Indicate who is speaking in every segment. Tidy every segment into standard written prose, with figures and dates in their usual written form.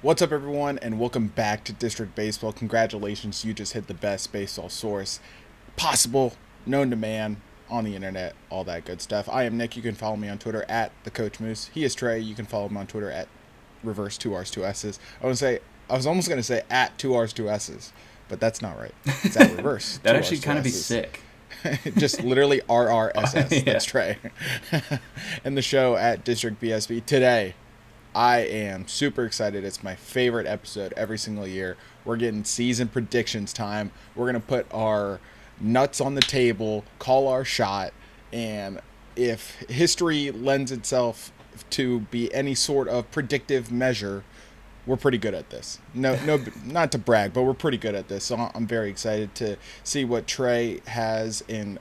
Speaker 1: What's up, everyone, and welcome back to District Baseball. Congratulations, you just hit the best baseball source possible, known to man, on the internet, all that good stuff. I am Nick. You can follow me on Twitter at the Coach Moose. He is Trey. You can follow him on Twitter at reverse 2Rs 2Ss. I was almost gonna say at 2Rs 2Ss, but that's not right. It's at reverse.
Speaker 2: That actually kind of be sick.
Speaker 1: Just literally RRSS.
Speaker 2: Yeah.
Speaker 1: That's Trey. And the show at District BSB today. I am super excited. It's my favorite episode every single year. We're getting season predictions time. We're going to put our nuts on the table, call our shot, and if history lends itself to be any sort of predictive measure, we're pretty good at this. No, not to brag, but we're pretty good at this. So I'm very excited to see what Trey has and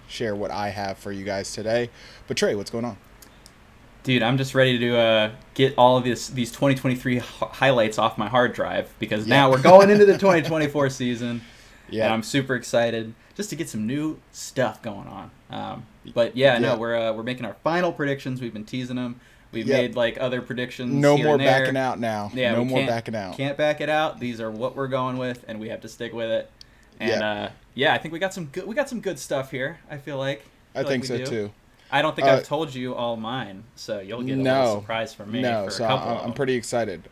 Speaker 1: share what I have for you guys today. But Trey, what's going on?
Speaker 2: Dude, I'm just ready to get all of these 2023 highlights off my hard drive because now we're going into the 2024 season. Yeah, and I'm super excited just to get some new stuff going on. We're making our final predictions. We've been teasing them. We've made like other predictions.
Speaker 1: No
Speaker 2: here
Speaker 1: more
Speaker 2: and there.
Speaker 1: backing out now.
Speaker 2: Yeah,
Speaker 1: no more backing out.
Speaker 2: Can't back it out. These are what we're going with, and we have to stick with it. And I think we got some good stuff here. I feel like.
Speaker 1: I think so too.
Speaker 2: I don't think I've told you all mine, so you'll get a little surprise from me.
Speaker 1: No,
Speaker 2: for
Speaker 1: so
Speaker 2: a couple
Speaker 1: I'm pretty excited.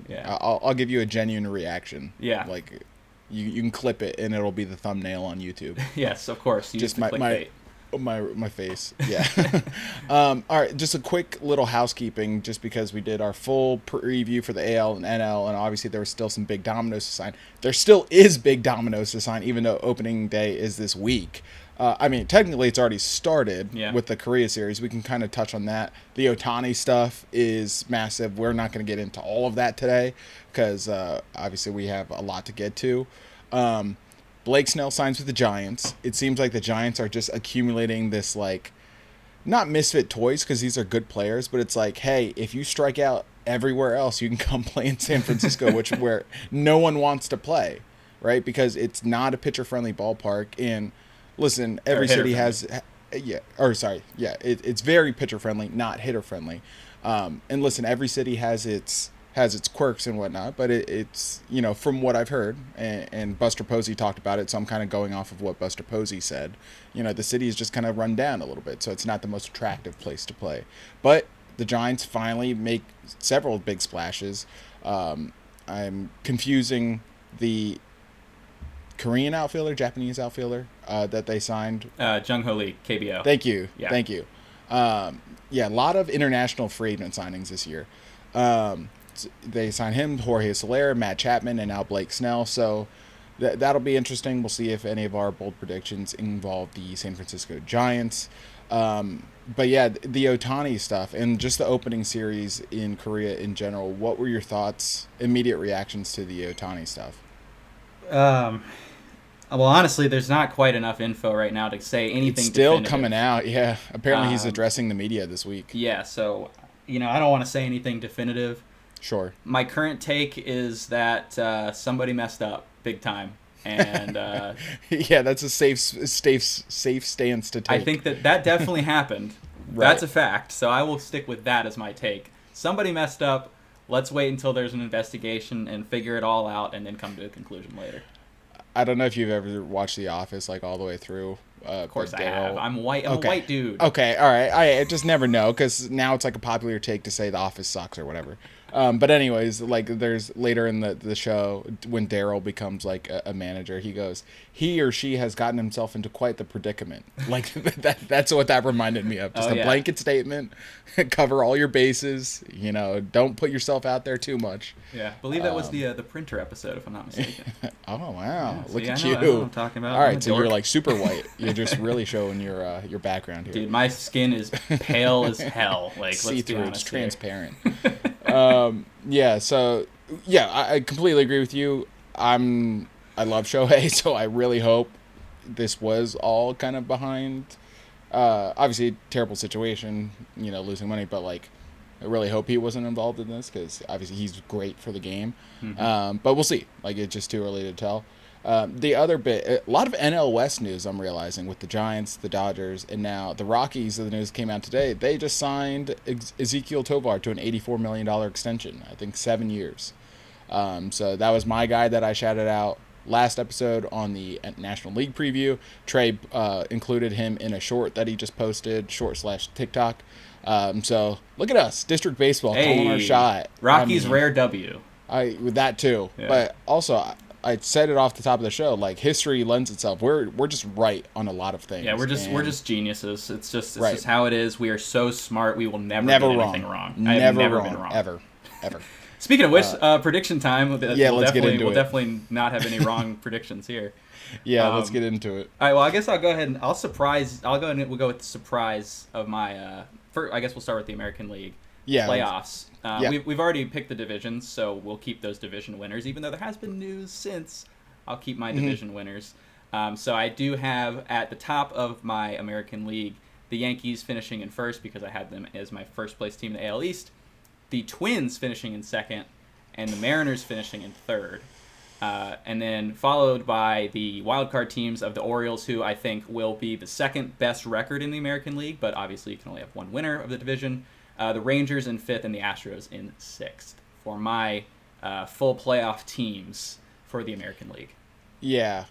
Speaker 2: Yeah.
Speaker 1: I'll give you a genuine reaction.
Speaker 2: Yeah.
Speaker 1: Like, you can clip it and it'll be the thumbnail on YouTube.
Speaker 2: Yes, of course.
Speaker 1: Just my face. Yeah. All right. Just a quick little housekeeping, just because we did our full preview for the AL and NL, and obviously there was still some big dominoes to sign. There still is big dominoes to sign, even though opening day is this week. Technically it's already started with the Korea series. We can kind of touch on that. The Ohtani stuff is massive. We're not going to get into all of that today because obviously we have a lot to get to. Blake Snell signs with the Giants. It seems like the Giants are just accumulating this, like, not misfit toys because these are good players, but it's like, hey, if you strike out everywhere else, you can come play in San Francisco, where no one wants to play, right? Because it's not a pitcher-friendly ballpark. And listen, every city has, it's very pitcher-friendly, not hitter-friendly. And listen, every city has its quirks and whatnot, but it's from what I've heard, and Buster Posey talked about it, so I'm kind of going off of what Buster Posey said. The city is just kind of run down a little bit, so it's not the most attractive place to play. But the Giants finally make several big splashes. I'm confusing the Korean outfielder, Japanese outfielder that they signed.
Speaker 2: Jung-Ho Lee, KBO.
Speaker 1: Thank you.
Speaker 2: Yeah.
Speaker 1: Thank you. A lot of international free agent signings this year. They signed him, Jorge Soler, Matt Chapman, and now Blake Snell. So that'll be interesting. We'll see if any of our bold predictions involve the San Francisco Giants. The Ohtani stuff and just the opening series in Korea in general. What were your thoughts, immediate reactions to the Ohtani stuff?
Speaker 2: Well, honestly, there's not quite enough info right now to say anything.
Speaker 1: It's still
Speaker 2: definitive.
Speaker 1: coming out. Yeah, apparently he's addressing the media this week.
Speaker 2: Yeah, so I don't want to say anything definitive.
Speaker 1: Sure.
Speaker 2: My current take is that somebody messed up big time, and
Speaker 1: that's a safe stance to take.
Speaker 2: I think that definitely happened.
Speaker 1: Right.
Speaker 2: That's a fact. So I will stick with that as my take. Somebody messed up. Let's wait until there's an investigation and figure it all out, and then come to a conclusion later.
Speaker 1: I don't know if you've ever watched The Office like all the way through.
Speaker 2: Of course I have. I'm white. I'm a white dude.
Speaker 1: Okay, all right. I just never know because now it's like a popular take to say The Office sucks or whatever. But anyways, like there's later in the show when Daryl becomes like a manager, he goes, he or she has gotten himself into quite the predicament. Like that's what that reminded me of. Just a blanket statement, cover all your bases. Don't put yourself out there too much.
Speaker 2: Yeah, I believe that was the printer episode, if I'm not mistaken.
Speaker 1: Oh wow,
Speaker 2: yeah,
Speaker 1: look at
Speaker 2: I
Speaker 1: you!
Speaker 2: know what I'm talking about.
Speaker 1: All right, so you're like super white. You're just really showing your background here.
Speaker 2: Dude, my skin is pale as hell. Like,
Speaker 1: see
Speaker 2: let's be
Speaker 1: through.
Speaker 2: honest,
Speaker 1: It's transparent. I completely agree with you. I love Shohei, so I really hope this was all kind of behind. Obviously, terrible situation, losing money, but like, I really hope he wasn't involved in this because obviously he's great for the game. Mm-hmm. But we'll see. Like, it's just too early to tell. The other bit, a lot of NL West news I'm realizing with the Giants, the Dodgers, and now the Rockies. The news came out today. They just signed Ezekiel Tovar to an $84 million extension. I think 7 years. So that was my guy that I shouted out last episode on the National League preview. Trey included him in a short that he just posted, short/TikTok. So look at us, District Baseball, calling our shot.
Speaker 2: Rockies rare W.
Speaker 1: With that too, yeah. But also I said it off the top of the show. Like, history lends itself. We're just right on a lot of things.
Speaker 2: Yeah, we're just geniuses. It's just how it is. We are so smart. We will never get anything wrong.
Speaker 1: Never
Speaker 2: I've never
Speaker 1: wrong.
Speaker 2: Been wrong.
Speaker 1: Ever.
Speaker 2: Speaking of which, prediction time.
Speaker 1: Let's get into it.
Speaker 2: We'll definitely not have any wrong predictions here.
Speaker 1: Yeah, let's get into it.
Speaker 2: All right. Well, I guess I'll go ahead and I'll go ahead and we'll go with the surprise of my. I guess we'll start with the American League playoffs. We've already picked the divisions, so we'll keep those division winners. Even though there has been news since, I'll keep my division winners. So I do have at the top of my American League the Yankees finishing in first because I had them as my first place team in the AL East. The Twins finishing in second, and the Mariners finishing in third. And then followed by the wildcard teams of the Orioles, who I think will be the second best record in the American League, but obviously you can only have one winner of the division. The Rangers in fifth, and the Astros in sixth for my full playoff teams for the American League.
Speaker 1: Yeah.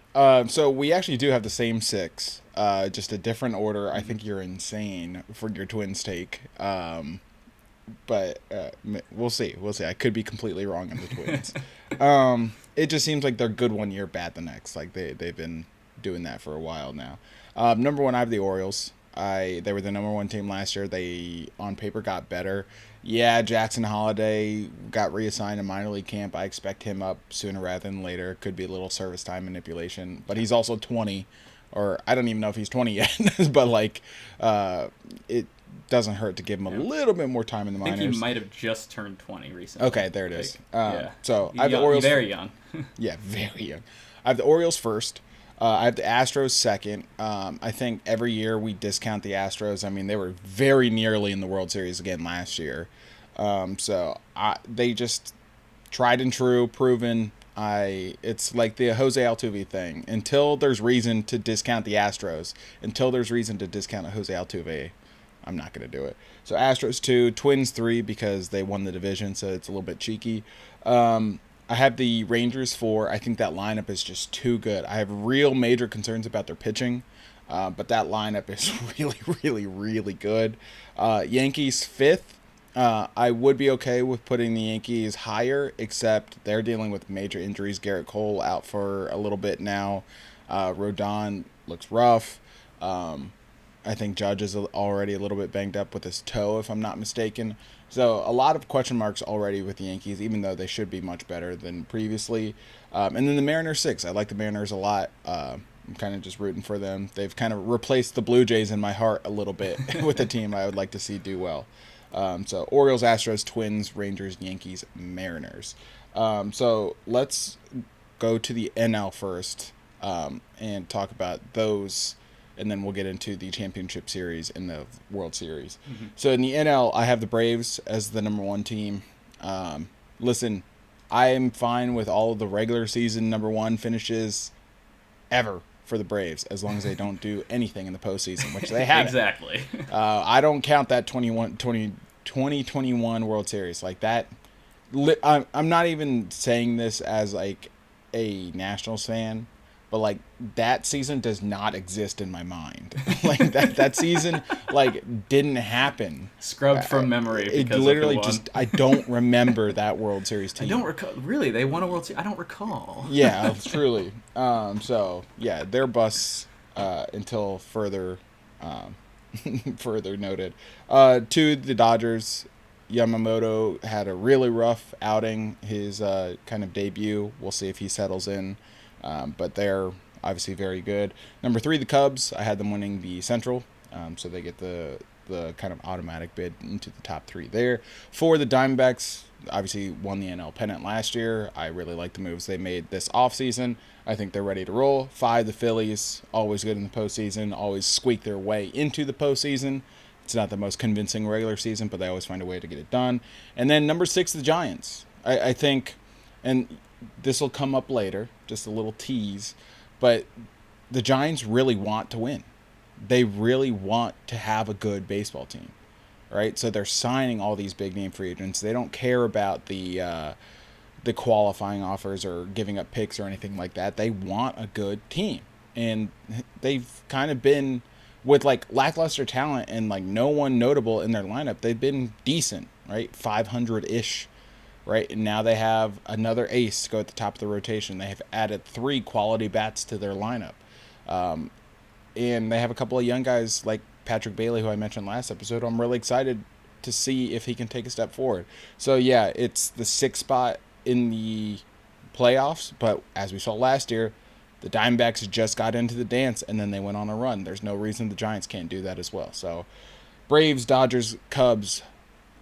Speaker 1: So we actually do have the same six, just a different order. I think you're insane for your Twins take. But we'll see. I could be completely wrong on the Twins. It just seems like they're good one year, bad the next. Like they've been doing that for a while now. Number one, I have the Orioles. They were the number one team last year. They, on paper, got better. Yeah, Jackson Holiday got reassigned to minor league camp. I expect him up sooner rather than later. Could be a little service time manipulation. But he's also 20. Or I don't even know if he's 20 yet. But, it doesn't hurt to give him a little bit more time in the minors.
Speaker 2: I think he might have just turned 20 recently.
Speaker 1: Okay, there it is. So I have the Orioles.
Speaker 2: Very young.
Speaker 1: Yeah, very young. I have the Orioles first. I have the Astros second. I think every year we discount the Astros. I mean, they were very nearly in the World Series again last year. They just tried and true, proven. It's like the Jose Altuve thing. Until there's reason to discount the Astros, until there's reason to discount Jose Altuve, I'm not going to do it. So Astros 2, Twins 3 because they won the division, so it's a little bit cheeky. I have the Rangers 4. I think that lineup is just too good. I have real major concerns about their pitching, but that lineup is really, really, really good. Yankees 5th. I would be okay with putting the Yankees higher, except they're dealing with major injuries. Garrett Cole out for a little bit now. Rodon looks rough. I think Judge is already a little bit banged up with his toe, if I'm not mistaken. So a lot of question marks already with the Yankees, even though they should be much better than previously. And then the Mariners 6. I like the Mariners a lot. I'm kind of just rooting for them. They've kind of replaced the Blue Jays in my heart a little bit with a team I would like to see do well. So Orioles, Astros, Twins, Rangers, Yankees, Mariners. So let's go to the NL first and talk about those. And then we'll get into the championship series and the World Series. Mm-hmm. So in the NL, I have the Braves as the number one team. Listen, I am fine with all of the regular season number one finishes ever for the Braves, as long as they don't do anything in the postseason, which they haven't.
Speaker 2: Exactly.
Speaker 1: I don't count that 2021 World Series like that. I'm not even saying this as like a Nationals fan, but like that season does not exist in my mind. Like that season didn't happen.
Speaker 2: Scrubbed from memory.
Speaker 1: It literally just I don't remember that World Series team.
Speaker 2: I don't recall. Really, they won a World Series. I don't recall.
Speaker 1: Yeah, truly. So yeah, they're busts until further noted. To the Dodgers, Yamamoto had a really rough outing. His kind of debut. We'll see if he settles in. But they're obviously very good. Number 3, the Cubs. I had them winning the Central, so they get the kind of automatic bid into the top 3 there. 4, the Diamondbacks. Obviously won the NL pennant last year. I really like the moves they made this offseason. I think they're ready to roll. 5, the Phillies. Always good in the postseason. Always squeak their way into the postseason. It's not the most convincing regular season, but they always find a way to get it done. And then number 6, the Giants. I think and this will come up later, just a little tease, but the Giants really want to win. They really want to have a good baseball team, right? So they're signing all these big name free agents. They don't care about the qualifying offers or giving up picks or anything like that. They want a good team, and they've kind of been with like lackluster talent and like no one notable in their lineup. They've been decent, right? 500-ish, right? And now they have another ace to go at the top of the rotation. They have added 3 quality bats to their lineup. And they have a couple of young guys like Patrick Bailey, who I mentioned last episode. I'm really excited to see if he can take a step forward. So, yeah, it's the 6th spot in the playoffs. But as we saw last year, the Diamondbacks just got into the dance, and then they went on a run. There's no reason the Giants can't do that as well. So, Braves, Dodgers, Cubs,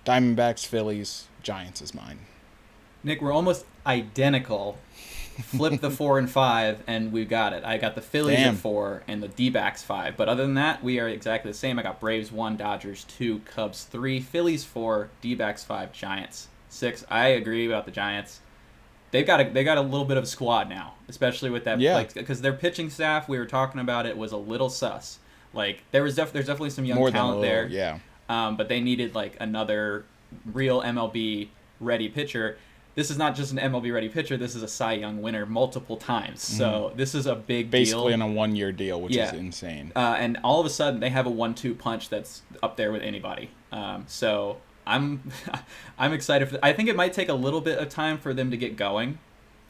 Speaker 1: Diamondbacks, Phillies, Giants is mine.
Speaker 2: Nick, we're almost identical. Flip the 4 and 5, and we got it. I got the Phillies at 4 and the D-backs 5. But other than that, we are exactly the same. I got Braves 1, Dodgers 2, Cubs 3, Phillies 4, D-backs 5, Giants 6. I agree about the Giants. They got a little bit of a squad now, especially with that.
Speaker 1: Yeah.
Speaker 2: Like, because their pitching staff, we were talking about it, was a little sus. Like there's definitely some young talent there.
Speaker 1: Yeah.
Speaker 2: But they needed like another real MLB ready pitcher. This is not just an MLB ready pitcher. This is a Cy Young winner multiple times. So this is a big deal.
Speaker 1: Basically on a 1-year deal, which is insane.
Speaker 2: And all of a sudden they have a 1-2 punch that's up there with anybody. So I'm excited. I think it might take a little bit of time for them to get going.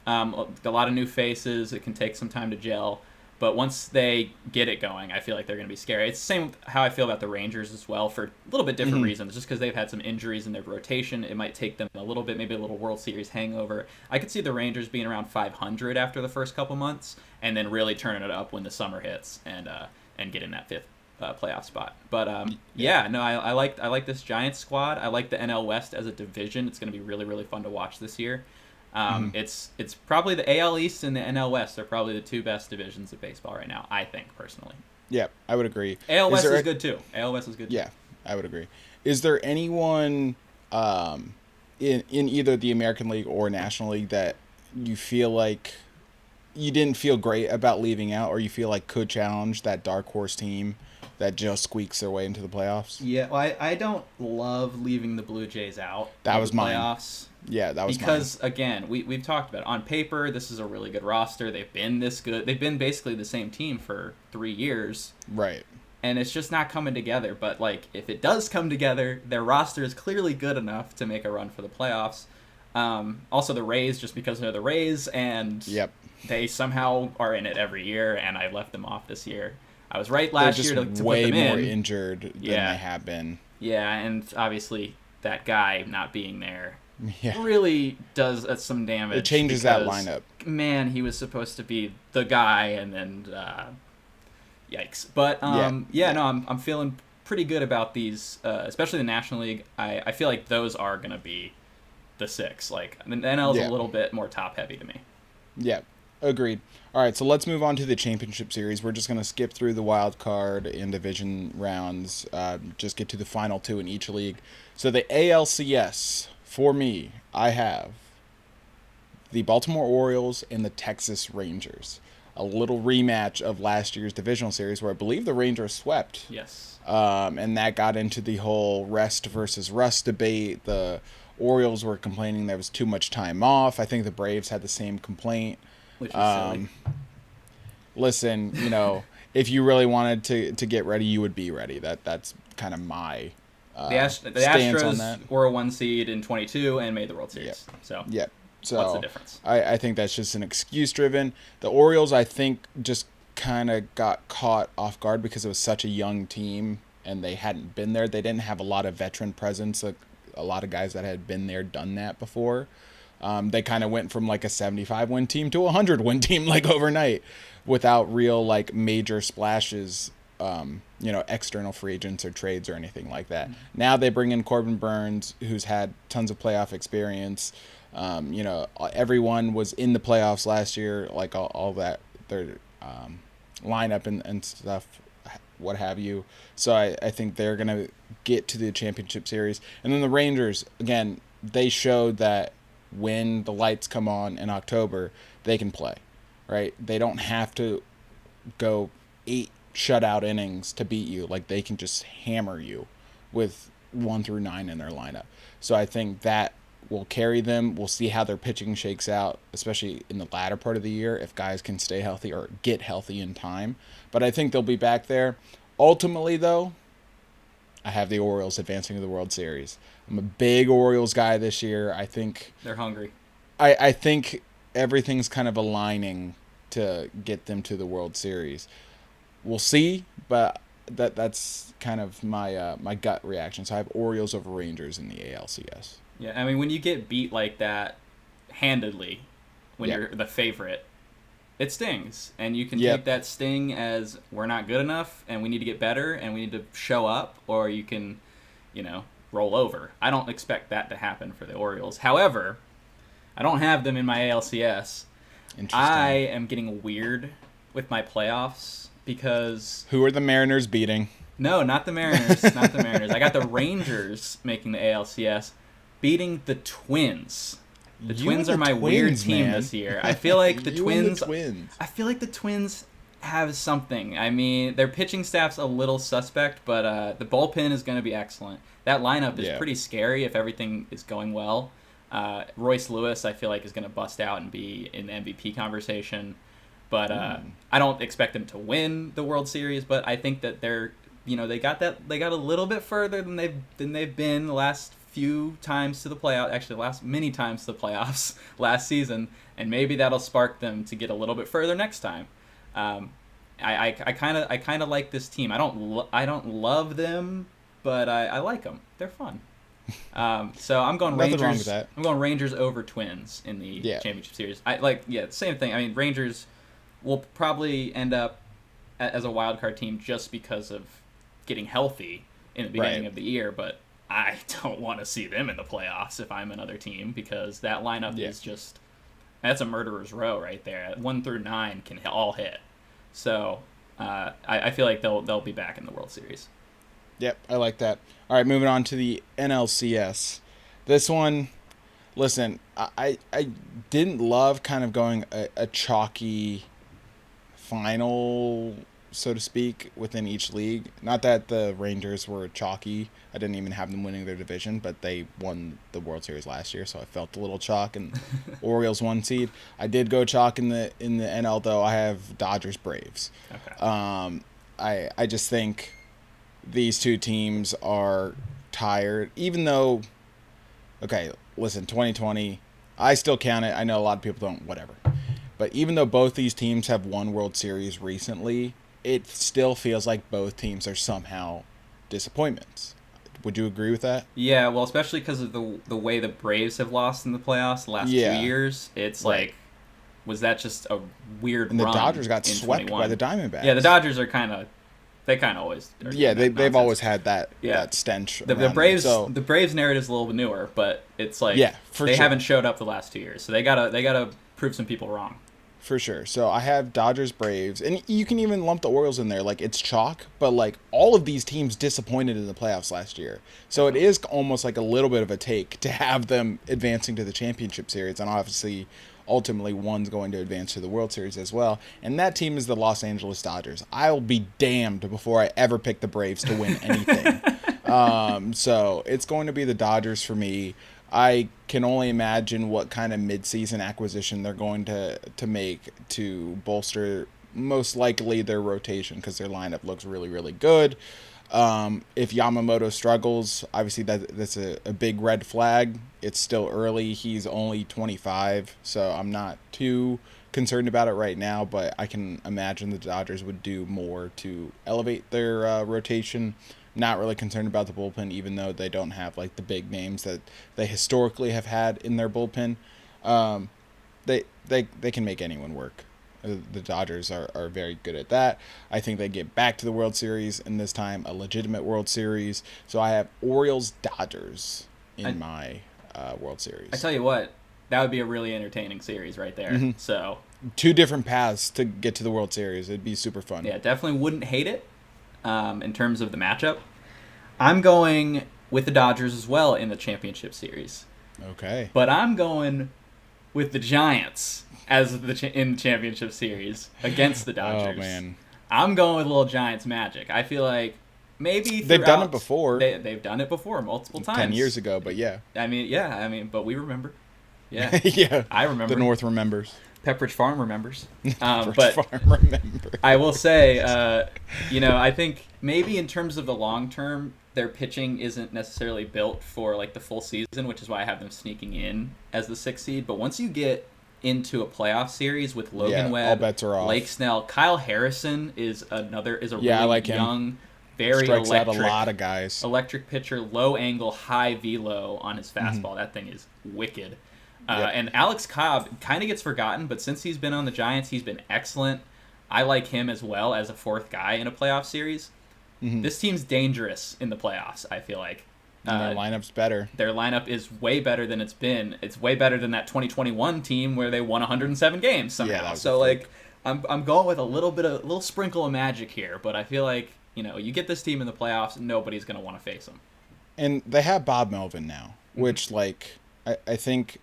Speaker 2: A lot of new faces. It can take some time to gel. But once they get it going, I feel like they're going to be scary. It's the same how I feel about the Rangers as well, for a little bit different reasons. Just because they've had some injuries in their rotation, it might take them a little bit, maybe a little World Series hangover. I could see the Rangers being around 500 after the first couple months, and then really turning it up when the summer hits and getting that 5th playoff spot. But I like this Giants squad. I like the NL West as a division. It's going to be really, really fun to watch this year. It's probably the AL East and the NL West are probably the 2 best divisions of baseball right now, I think, personally.
Speaker 1: Yeah, I would agree.
Speaker 2: AL West is good too. AL West is good too.
Speaker 1: Yeah, I would agree. Is there anyone in either the American League or National League that you feel like you didn't feel great about leaving out, or you feel like could challenge that dark horse team that just squeaks their way into the playoffs?
Speaker 2: Yeah, well, I don't love leaving the Blue Jays out.
Speaker 1: That was mine.
Speaker 2: Playoffs.
Speaker 1: Yeah, that was
Speaker 2: because again, we've talked about it. On paper, this is a really good roster. They've been this good. They've been basically the same team for 3 years.
Speaker 1: Right.
Speaker 2: And it's just not coming together. But like, if it does come together, their roster is clearly good enough to make a run for the playoffs. Also, the Rays, just because they're the Rays, and they somehow are in it every year. And I left them off this year. I was right last year to put them in.
Speaker 1: Way more injured than they have been.
Speaker 2: Yeah, and obviously that guy not being there really does some damage.
Speaker 1: It changes that lineup.
Speaker 2: Man, he was supposed to be the guy, and then yikes. But I'm feeling pretty good about these, especially the National League. I feel like those are gonna be the 6. Like the NL is a little bit more top heavy to me. Yeah.
Speaker 1: Agreed. All right, so let's move on to the championship series. We're just going to skip through the wild card and division rounds, just get to the final 2 in each league. So the ALCS, for me, I have the Baltimore Orioles and the Texas Rangers. A little rematch of last year's divisional series where I believe the Rangers swept.
Speaker 2: Yes.
Speaker 1: And that got into the whole rest versus rust debate. The Orioles were complaining there was too much time off. I think the Braves had the same complaint.
Speaker 2: Which is silly.
Speaker 1: Listen, if you really wanted to get ready, you would be ready. That's kind of my
Speaker 2: the
Speaker 1: stance on that.
Speaker 2: Astros were a 1 seed in 22 and made the World Series.
Speaker 1: Yep. So
Speaker 2: what's the difference?
Speaker 1: I think that's just an excuse driven. The Orioles, I think, just kind of got caught off guard because it was such a young team and they hadn't been there. They didn't have a lot of veteran presence, like a lot of guys that had been there, done that before. They kind of went from like a 75-win team to a 100-win team like overnight without real like major splashes, external free agents or trades or anything like that. Mm-hmm. Now they bring in Corbin Burns, who's had tons of playoff experience. Everyone was in the playoffs last year, like all that, their lineup and stuff, what have you. So I think they're going to get to the championship series. And then the Rangers, again, they showed that when the lights come on in October, they can play, right? They don't have to go 8 shutout innings to beat you. Like, they can just hammer you with 1 through 9 in their lineup. So I think that will carry them. We'll see how their pitching shakes out, especially in the latter part of the year, if guys can stay healthy or get healthy in time. But I think they'll be back there. Ultimately, though, I have the Orioles advancing to the World Series. I'm a big Orioles guy this year. I think
Speaker 2: they're hungry.
Speaker 1: I think everything's kind of aligning to get them to the World Series. We'll see, but that's kind of my my gut reaction. So I have Orioles over Rangers in the ALCS.
Speaker 2: Yeah, I mean, when you get beat like that handedly, when you're the favorite, it stings. And you can take that sting as we're not good enough and we need to get better and we need to show up, or you can, roll over. I don't expect that to happen for the Orioles. However, I don't have them in my ALCS. I am getting weird with my playoffs because...
Speaker 1: Who are the Mariners beating?
Speaker 2: No, not the Mariners. Not the Mariners. I got the Rangers making the ALCS, beating the Twins. The Twins are my weird team this year. I feel like the Twins. I feel like the Twins have something. I mean, their pitching staff's a little suspect, but the bullpen is going to be excellent. That lineup is pretty scary if everything is going well. Royce Lewis, I feel like, is going to bust out and be in the MVP conversation. But I don't expect them to win the World Series. But I think that they're, they got a little bit further than they've been the last few times to the playoffs. Actually, the last many times to the playoffs last season, and maybe that'll spark them to get a little bit further next time. I kind of like this team. I don't love them, but I like them. They're fun. So I'm going Rangers.
Speaker 1: Wrong with that.
Speaker 2: I'm going Rangers over Twins in the championship series. Same thing. I mean, Rangers will probably end up as a wild card team just because of getting healthy in the beginning of the year, but I don't want to see them in the playoffs if I'm another team, because that lineup is just, that's a murderer's row right there. 1 through 9 can all hit. So I feel like they'll be back in the World Series.
Speaker 1: Yep, I like that. All right, moving on to the NLCS. This one, listen, I didn't love kind of going a chalky final, so to speak, within each league. Not that the Rangers were chalky. I didn't even have them winning their division, but they won the World Series last year, so I felt a little chalk. And Orioles 1 seed. I did go chalk in the NL, though. I have Dodgers Braves.
Speaker 2: Okay.
Speaker 1: I just think these two teams are tired, even though, okay, listen, 2020, I still count it. I know a lot of people don't, whatever. But even though both these teams have won World Series recently, it still feels like both teams are somehow disappointments. Would you agree with that?
Speaker 2: Yeah, well, especially because of the way the Braves have lost in the playoffs the last 2 years. It's like, was that just a weird run?
Speaker 1: And the Dodgers got swept
Speaker 2: 21?
Speaker 1: by the Diamondbacks.
Speaker 2: Yeah, the Dodgers are they kind of always are.
Speaker 1: Yeah, they've always had that stench.
Speaker 2: The Braves narrative is a little bit newer, but it's like they haven't showed up the last 2 years, so they gotta prove some people wrong.
Speaker 1: For sure. So I have Dodgers, Braves, and you can even lump the Orioles in there. Like, it's chalk, but like all of these teams disappointed in the playoffs last year. So it is almost like a little bit of a take to have them advancing to the championship series, and obviously, ultimately, one's going to advance to the World Series as well. And that team is the Los Angeles Dodgers. I'll be damned before I ever pick the Braves to win anything. So it's going to be the Dodgers for me. I can only imagine what kind of midseason acquisition they're going to make to bolster, most likely, their rotation, because their lineup looks really, really good. If Yamamoto struggles, obviously that's a big red flag. It's still early. He's only 25, so I'm not too concerned about it right now, but I can imagine the Dodgers would do more to elevate their rotation. Not really concerned about the bullpen, even though they don't have like the big names that they historically have had in their bullpen. They can make anyone work. The Dodgers are very good at that. I think they get back to the World Series, and this time a legitimate World Series. So I have Orioles-Dodgers in my World Series.
Speaker 2: I tell you what, that would be a really entertaining series right there. Mm-hmm. So
Speaker 1: 2 different paths to get to the World Series. It'd be super fun.
Speaker 2: Yeah, definitely wouldn't hate it. In terms of the matchup, I'm going with the Dodgers as well in the championship series.
Speaker 1: Okay.
Speaker 2: But I'm going with the Giants as in the championship series against the Dodgers.
Speaker 1: Oh man.
Speaker 2: I'm going with a little Giants magic. I feel like maybe
Speaker 1: they've done it before.
Speaker 2: They've done it before multiple times.
Speaker 1: 10 years ago, but yeah.
Speaker 2: I mean, but we remember. Yeah.
Speaker 1: Yeah.
Speaker 2: I remember.
Speaker 1: The North remembers.
Speaker 2: Pepperidge Farm remembers.
Speaker 1: Pepperidge Farm remembers.
Speaker 2: I will say, I think maybe in terms of the long term, their pitching isn't necessarily built for like the full season, which is why I have them sneaking in as the 6th seed. But once you get into a playoff series with Logan Webb,
Speaker 1: all bets are off.
Speaker 2: Blake Snell, Kyle Harrison is a really
Speaker 1: I like
Speaker 2: young, very
Speaker 1: strikes out a lot of guys.
Speaker 2: Electric pitcher, low angle, high velo on his fastball. That thing is wicked. And Alex Cobb kind of gets forgotten, but since he's been on the Giants, he's been excellent. I like him as well as a 4th guy in a playoff series. This team's dangerous in the playoffs, I feel like.
Speaker 1: Their lineup's better.
Speaker 2: Their lineup is way better than it's been. It's way better than that 2021 team where they won 107 games somehow.
Speaker 1: Yeah,
Speaker 2: so like, I'm going with a little sprinkle of magic here, but I feel like you get this team in the playoffs, nobody's gonna want to face them.
Speaker 1: And they have Bob Melvin now, which like I think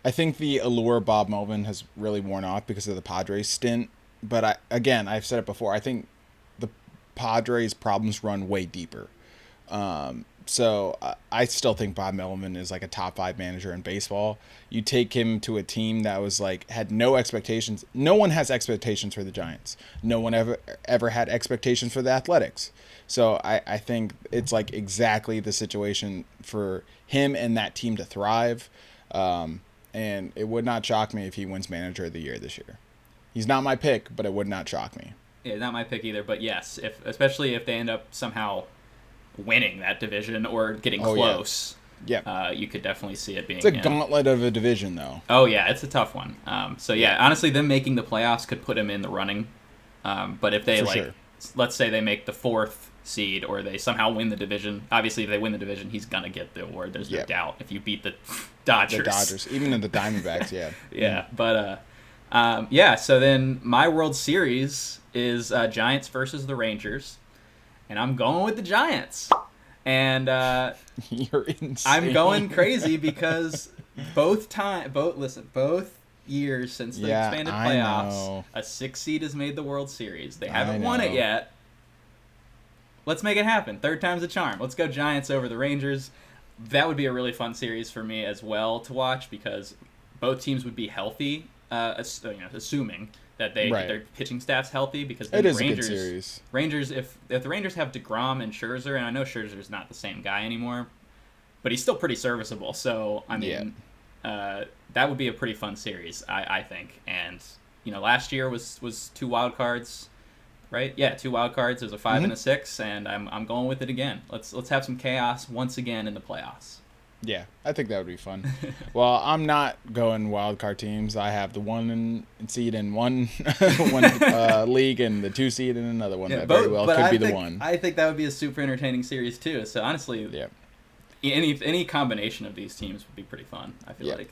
Speaker 1: the allure of Bob Melvin has really worn off because of the Padres stint. But I've said it before. I think the Padres' problems run way deeper. So I still think Bob Melvin is like a top 5 manager in baseball. You take him to a team that was like had no expectations. No one has expectations for the Giants. No one ever had expectations for the Athletics. So I think it's like exactly the situation for him and that team to thrive. And it would not shock me if he wins Manager of the Year this year. He's not my pick, but it would not shock me.
Speaker 2: Yeah, not my pick either. But yes, especially if they end up somehow winning that division or getting close.
Speaker 1: Yeah.
Speaker 2: You could definitely see it being...
Speaker 1: It's a gauntlet of a division, though.
Speaker 2: Oh, yeah, it's a tough one. Honestly, them making the playoffs could put him in the running. But if they, let's say they make the 4th seed or they somehow win the division, obviously if they win the division, he's going to get the award. There's no doubt if you beat the Dodgers.
Speaker 1: The Dodgers, even in the Diamondbacks, yeah.
Speaker 2: Yeah, but... so then my World Series is Giants versus the Rangers. And I'm going with the Giants. And
Speaker 1: you're insane.
Speaker 2: I'm going crazy because both years since the expanded playoffs, a 6 seed has made the World Series. They haven't won it yet. Let's make it happen. 3rd time's a charm. Let's go Giants over the Rangers. That would be a really fun series for me as well to watch because both teams would be healthy, assuming that they get their pitching staffs healthy because
Speaker 1: it is a good series.
Speaker 2: Rangers, if the Rangers have DeGrom and Scherzer, and I know Scherzer's not the same guy anymore, but he's still pretty serviceable. So I mean, that would be a pretty fun series, I think. And last year was 2 wild cards, right? Yeah, 2 wild cards. There's a 5 and a 6, and I'm going with it again. Let's have some chaos once again in the playoffs.
Speaker 1: Yeah, I think that would be fun. Well, I'm not going wild card teams. I have the 1 seed in one league and the 2 seed in another one. That very well could be the 1.
Speaker 2: I think that would be a super entertaining series too. So honestly, any combination of these teams would be pretty fun. I feel like.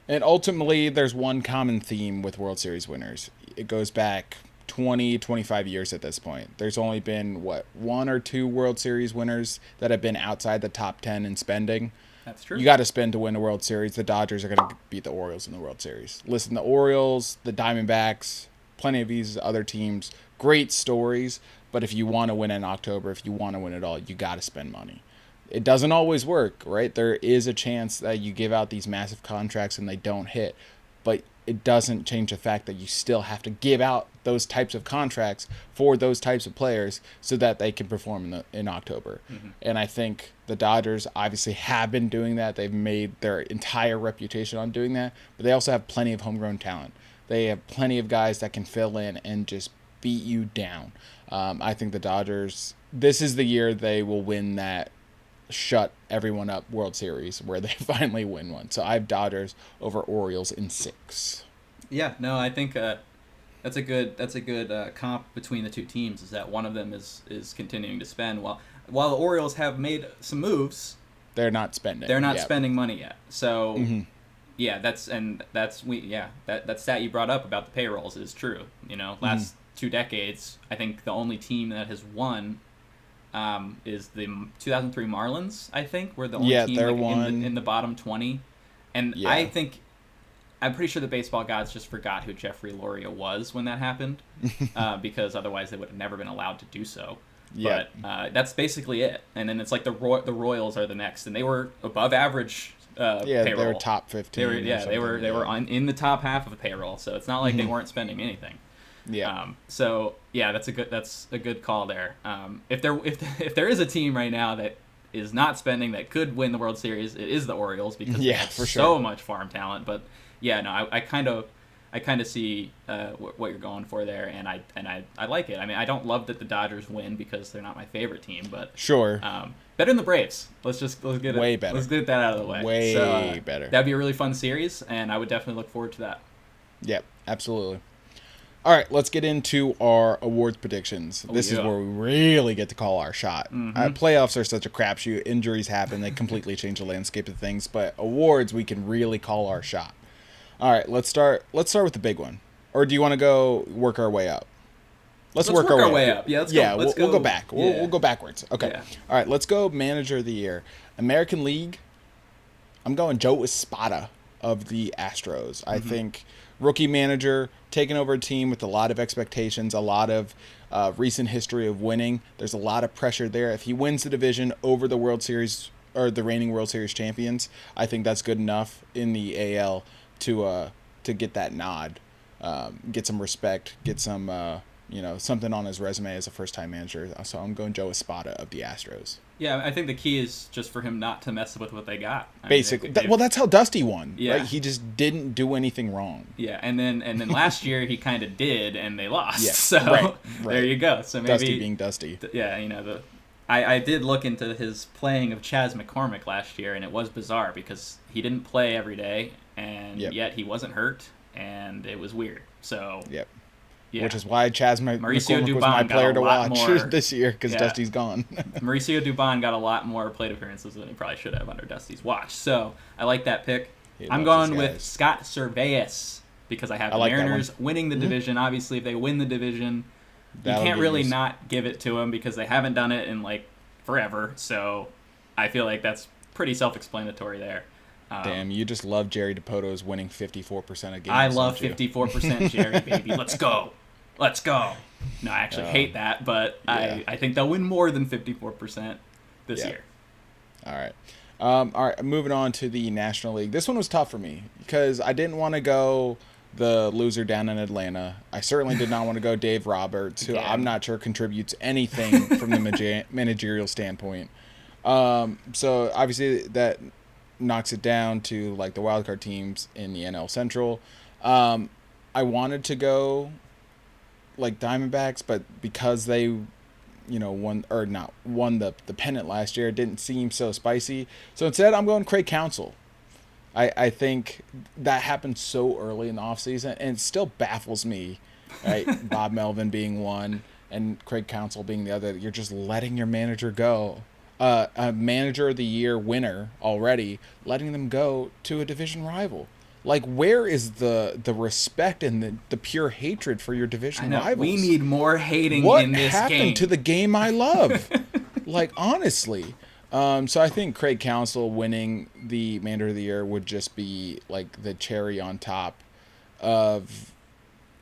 Speaker 1: And ultimately, there's one common theme with World Series winners. It goes back 20, 25 years at this point. There's only been 1 or 2 World Series winners that have been outside the top 10 in spending.
Speaker 2: That's true.
Speaker 1: You got to spend to win a World Series. The Dodgers are going to beat the Orioles in the World Series. Listen, the Orioles, the Diamondbacks, plenty of these other teams, great stories. But if you want to win in October, if you want to win it all, you got to spend money. It doesn't always work, right? There is a chance that you give out these massive contracts and they don't hit. But it doesn't change the fact that you still have to give out those types of contracts for those types of players so that they can perform in October. And I think the Dodgers obviously have been doing that. They've made their entire reputation on doing that, but they also have plenty of homegrown talent. They have plenty of guys that can fill in and just beat you down. I think the Dodgers, this is the year they will win that shut everyone up World Series where they finally win one. So I have Dodgers over Orioles in 6.
Speaker 2: Yeah, no, I think that's a good comp between the two teams is that one of them is continuing to spend while the Orioles have made some moves.
Speaker 1: They're not spending.
Speaker 2: They're not spending money yet. So that stat you brought up about the payrolls is true. Last 2 decades, I think the only team that has won is the 2003 Marlins. I think were the only team in the bottom 20 And I'm pretty sure the baseball gods just forgot who Jeffrey Loria was when that happened, because otherwise they would have never been allowed to do so. But that's basically it. And then it's like the Royals are the next, and they were above average. Payroll.
Speaker 1: They were top 15.
Speaker 2: They were in the top half of the payroll. So it's not like they weren't spending anything.
Speaker 1: Yeah.
Speaker 2: That's a good call there. If there is a team right now that is not spending that could win the World Series, it is the Orioles, because they have so much farm talent. But I kind of see what you're going for there, and I like it. I mean, I don't love that the Dodgers win because they're not my favorite team, but better than the Braves. Let's get
Speaker 1: way better.
Speaker 2: Let's get that out of the way.
Speaker 1: Way better.
Speaker 2: That'd be a really fun series, and I would definitely look forward to that.
Speaker 1: Yep, absolutely. All right, let's get into our awards predictions. This is where we really get to call our shot. Playoffs are such a crapshoot. Injuries happen. They completely change the landscape of things. But awards, we can really call our shot. All right, let's start with the big one. Or do you want to go work our way up? Let's work our way up.
Speaker 2: Yeah, let's go.
Speaker 1: We'll go back. We'll go backwards. Okay. Yeah. All right, let's go Manager of the Year. American League, I'm going Joe Espada of the Astros. I think rookie manager, taking over a team with a lot of expectations, a lot of recent history of winning. There's a lot of pressure there. If he wins the division over the World Series or the reigning World Series champions, I think that's good enough in the AL to get that nod, get some respect, get some something on his resume as a first-time manager. So I'm going Joe Espada of the Astros.
Speaker 2: Yeah, I think the key is just for him not to mess with what they got.
Speaker 1: Basically, that's how Dusty won. Yeah, right? He just didn't do anything wrong.
Speaker 2: Yeah, and then last year he kind of did, and they lost. Yeah, so right. There you go. So maybe
Speaker 1: Dusty being Dusty.
Speaker 2: I did look into his playing of Chas McCormick last year, and it was bizarre because he didn't play every day, and yet he wasn't hurt, and it was weird. So
Speaker 1: yeah. Which is why Chas McCormick was my player to watch this year, because Dusty's gone.
Speaker 2: Mauricio Dubon got a lot more plate appearances than he probably should have under Dusty's watch. So I like that pick. I'm going with Scott Servais because I have the Mariners winning the division. Obviously, if they win the division, you can't really not give it to them because they haven't done it in like forever. So I feel like that's pretty self-explanatory there.
Speaker 1: Damn, you just love Jerry DiPoto's winning 54% of games.
Speaker 2: I love 54% Jerry, baby. Let's go. No, I actually hate that, but I think they'll win more than 54% this year.
Speaker 1: All right, moving on to the National League. This one was tough for me because I didn't want to go the loser down in Atlanta. I certainly did not want to go Dave Roberts, who I'm not sure contributes anything from the managerial standpoint. So obviously that knocks it down to like the wildcard teams in the NL Central. I wanted to go like Diamondbacks, but because they won the pennant last year, it didn't seem so spicy. So instead I'm going Craig Counsell. I think that happened so early in the offseason, and it still baffles me, right? Bob Melvin being one and Craig Counsell being the other. You're just letting your manager go. A Manager of the Year winner already, letting them go to a division rival. Like, where is the respect and the pure hatred for your division rivals?
Speaker 2: We need more hating in this game.
Speaker 1: What happened to the game I love? Like, honestly. So I think Craig Counsell winning the Manager of the Year would just be like the cherry on top of,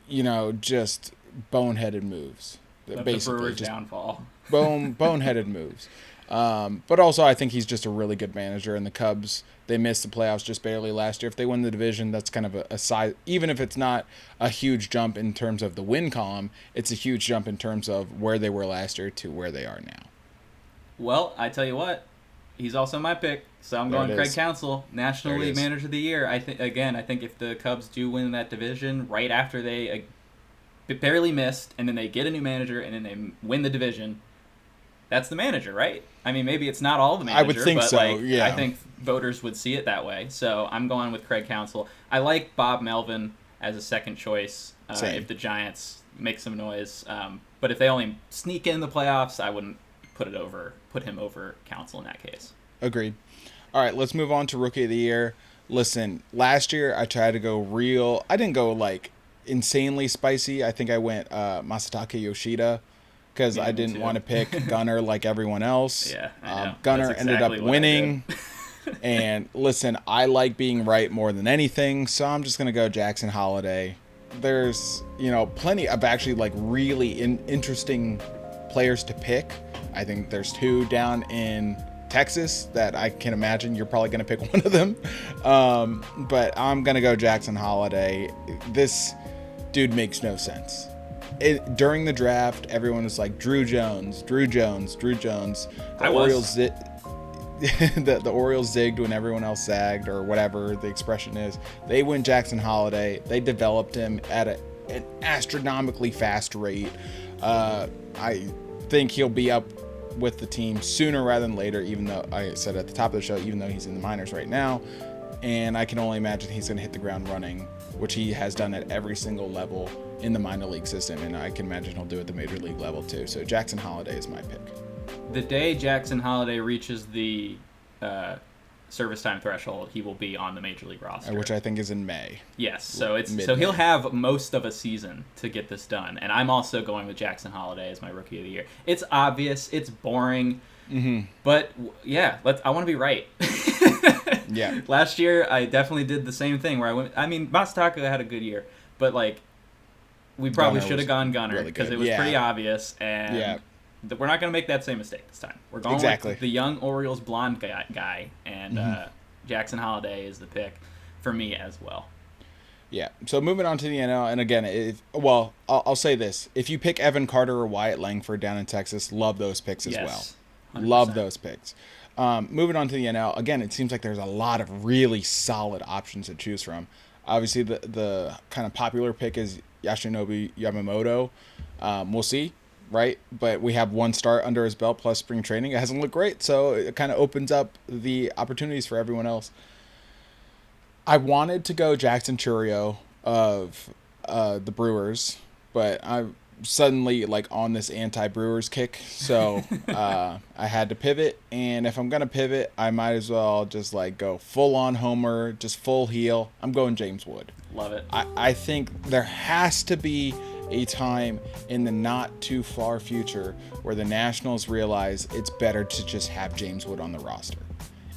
Speaker 1: just boneheaded moves.
Speaker 2: Basically, the Brewers' downfall.
Speaker 1: Boneheaded moves. But also I think he's just a really good manager, and the Cubs, they missed the playoffs just barely last year. If they win the division, that's kind of a size, even if it's not a huge jump in terms of the win column, it's a huge jump in terms of where they were last year to where they are now.
Speaker 2: Well, I tell you what, he's also my pick, so I'm going Craig Counsell, National League Manager of the Year. I think if the Cubs do win that division right after they barely missed, and then they get a new manager, and then they win the division, that's the manager, right? I mean, maybe it's not all the manager.
Speaker 1: I would think so, yeah.
Speaker 2: I think voters would see it that way. So I'm going with Craig Counsell. I like Bob Melvin as a second choice if the Giants make some noise. But if they only sneak in the playoffs, I wouldn't put him over Counsell in that case.
Speaker 1: Agreed. All right, let's move on to Rookie of the Year. Listen, last year I tried to go real. I didn't go like insanely spicy. I think I went Masataka Yoshida, because I didn't want to pick Gunnar like everyone else.
Speaker 2: Yeah, I know.
Speaker 1: Gunnar ended up winning. And listen, I like being right more than anything, so I'm just gonna go Jackson Holiday. There's plenty of actually like really interesting players to pick. I think there's 2 down in Texas that I can imagine you're probably going to pick one of them. But I'm going to go Jackson Holiday. This dude makes no sense. During the draft, everyone was like, Drew Jones. The Orioles zigged when everyone else zagged, or whatever the expression is. They went Jackson Holiday. They developed him at an astronomically fast rate. I think he'll be up with the team sooner rather than later, even though I said at the top of the show, even though he's in the minors right now. And I can only imagine he's going to hit the ground running, which he has done at every single level in the minor league system. And I can imagine he'll do it at the major league level too. So Jackson Holiday is my pick.
Speaker 2: The day Jackson Holiday reaches the service time threshold, he will be on the major league roster,
Speaker 1: which I think is in May.
Speaker 2: Yes, so he'll have most of a season to get this done, and I'm also going with Jackson Holiday as my rookie of the year. It's obvious, it's boring, but yeah, I want to be right.
Speaker 1: Yeah.
Speaker 2: Last year I definitely did the same thing where Masataka had a good year, but like we probably should have gone Gunner because it was pretty obvious, and we're not going to make that same mistake this time. We're going with the young Orioles blonde guy, and Jackson Holiday is the pick for me as well.
Speaker 1: Yeah. So moving on to the NL, and again, I'll say this: if you pick Evan Carter or Wyatt Langford down in Texas, love those picks as well. 100%. Love those picks. Moving on to the NL, again, it seems like there's a lot of really solid options to choose from. Obviously, the kind of popular pick is Yoshinobu Yamamoto. We'll see. Right, but we have 1 start under his belt plus spring training. It hasn't looked great, so it kind of opens up the opportunities for everyone else. I wanted to go Jackson Chourio of the Brewers, but I'm suddenly like on this anti-Brewers kick, so I had to pivot. And if I'm gonna pivot, I might as well just like go full on homer, just full heel. I'm going James Wood.
Speaker 2: Love it.
Speaker 1: I think there has to be a time in the not too far future where the Nationals realize it's better to just have James Wood on the roster.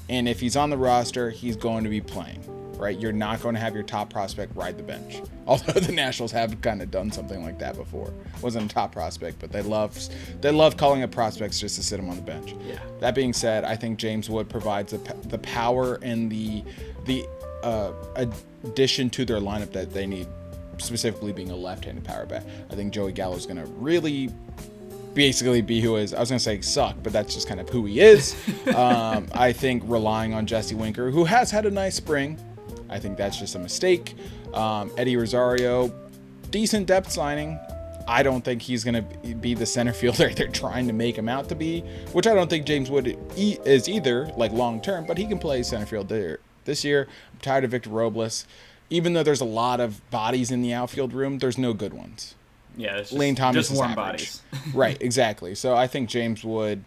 Speaker 1: And if he's on the roster, he's going to be playing, right? You're not going to have your top prospect ride the bench. Although the Nationals have kind of done something like that before. Wasn't a top prospect, but they love calling up prospects just to sit them on the bench.
Speaker 2: Yeah.
Speaker 1: That being said, I think James Wood provides the power and the addition to their lineup that they need, specifically being a left-handed power bat. I think Joey Gallo's going to really basically be who is, I was going to say suck, but that's just kind of who he is. I think relying on Jesse Winker, who has had a nice spring, I think that's just a mistake. Eddie Rosario, decent depth signing. I don't think he's going to be the center fielder they're trying to make him out to be, which I don't think James Wood is either, like long-term, but he can play center field there. This year, I'm tired of Victor Robles. Even though there's a lot of bodies in the outfield room, there's no good ones.
Speaker 2: Yeah, it's
Speaker 1: Lane Thomas
Speaker 2: just warm
Speaker 1: bodies.
Speaker 2: bodies.
Speaker 1: Right, exactly. So I think James Wood,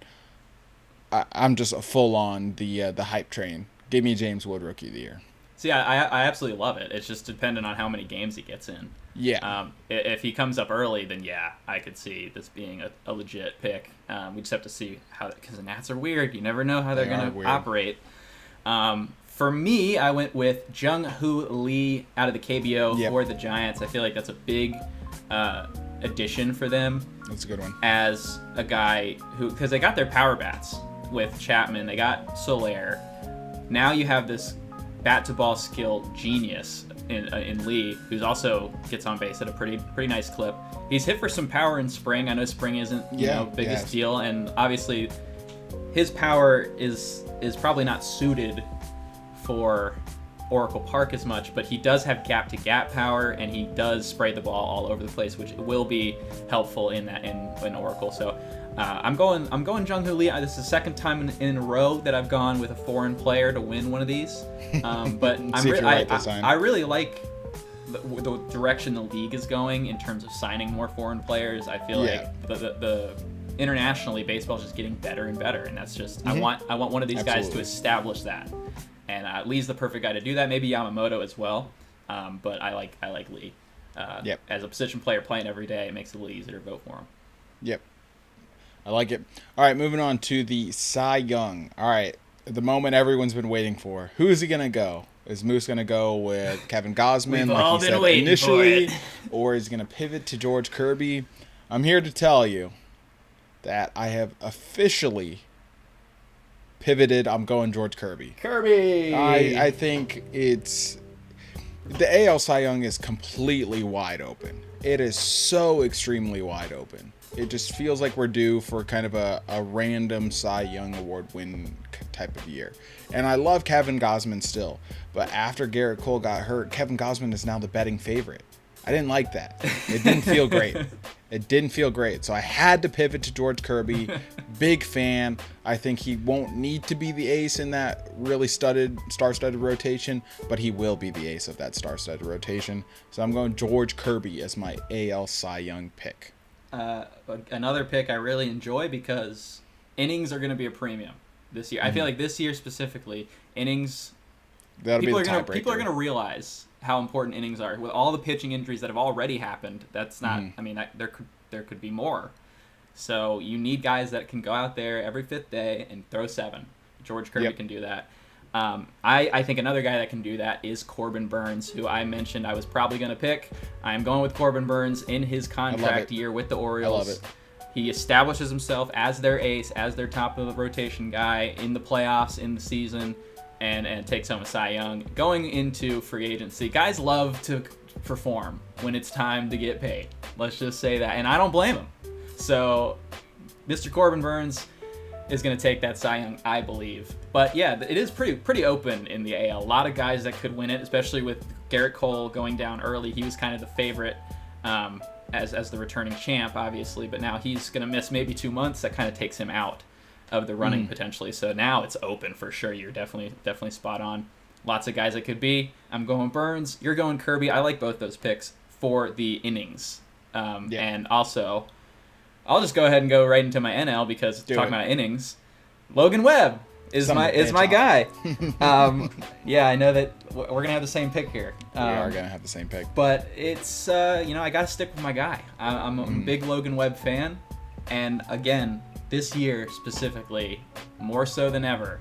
Speaker 1: I'm just full on the hype train. Give me James Wood Rookie of the Year.
Speaker 2: See, I absolutely love it. It's just dependent on how many games he gets in.
Speaker 1: Yeah.
Speaker 2: If he comes up early, then yeah, I could see this being a legit pick. We just have to see how, because the Nats are weird. You never know how they're going to operate. For me, I went with Jung-Hoo Lee out of the KBO for the Giants. I feel like that's a big addition for them.
Speaker 1: That's a good one.
Speaker 2: As a guy who, because they got their power bats with Chapman, they got Soler. Now you have this bat-to-ball skill genius in Lee, who's also gets on base at a pretty nice clip. He's hit for some power in spring. I know spring isn't biggest deal, and obviously his power is probably not suited for Oracle Park as much, but he does have gap-to-gap power, and he does spray the ball all over the place, which will be helpful in Oracle. So I'm going Jung-Hoo Lee. This is the second time in a row that I've gone with a foreign player to win one of these. But I really like the direction the league is going in terms of signing more foreign players. I feel like the internationally baseball is just getting better and better, and that's just I want one of these guys to establish that. And Lee's the perfect guy to do that. Maybe Yamamoto as well, but I like Lee. As a position player playing every day, it makes it a little easier to vote for him.
Speaker 1: Yep, I like it. All right, moving on to the Cy Young. All right, the moment everyone's been waiting for. Who is he going to go? Is Moose going to go with Kevin Gausman, like he said initially, or is he going to pivot to George Kirby? I'm here to tell you that I have officially pivoted. I'm going George Kirby. I think it's... The AL Cy Young is completely wide open. It is so extremely wide open. It just feels like we're due for kind of a random Cy Young Award win type of year. And I love Kevin Gausman still. But after Garrett Cole got hurt, Kevin Gausman is now the betting favorite. I didn't like that. It didn't feel great. It didn't feel great. So I had to pivot to George Kirby. Big fan. I think he won't need to be the ace in that really star-studded rotation, but he will be the ace of that star-studded rotation. So I'm going George Kirby as my AL Cy Young pick.
Speaker 2: Another pick I really enjoy because innings are going to be a premium this year. I feel like this year specifically, innings... People are going to realize how important innings are with all the pitching injuries that have already happened. That's not. I mean, there could be more. So you need guys that can go out there every fifth day and throw 7. George Kirby can do that. I think another guy that can do that is Corbin Burnes, who I mentioned I was probably going to pick. I am going with Corbin Burnes in his contract year with the Orioles. I love it. He establishes himself as their ace, as their top of the rotation guy in the playoffs, in the season. And takes home a Cy Young. Going into free agency, guys love to perform when it's time to get paid. Let's just say that. And I don't blame him. So Mr. Corbin Burnes is going to take that Cy Young, I believe. But yeah, it is pretty open in the AL. A lot of guys that could win it, especially with Garrett Cole going down early. He was kind of the favorite as the returning champ, obviously. But now he's going to miss maybe 2 months. That kind of takes him out of the running potentially. So now it's open for sure. You're definitely spot on. Lots of guys it could be. I'm going Burnes. You're going Kirby. I like both those picks for the innings. And also, I'll just go ahead and go right into my NL because talking about innings, Logan Webb is my guy. Yeah, I know that we're gonna have the same pick here.
Speaker 1: We are gonna have the same pick.
Speaker 2: But it's I gotta stick with my guy. I'm a big Logan Webb fan, and again, this year specifically, more so than ever,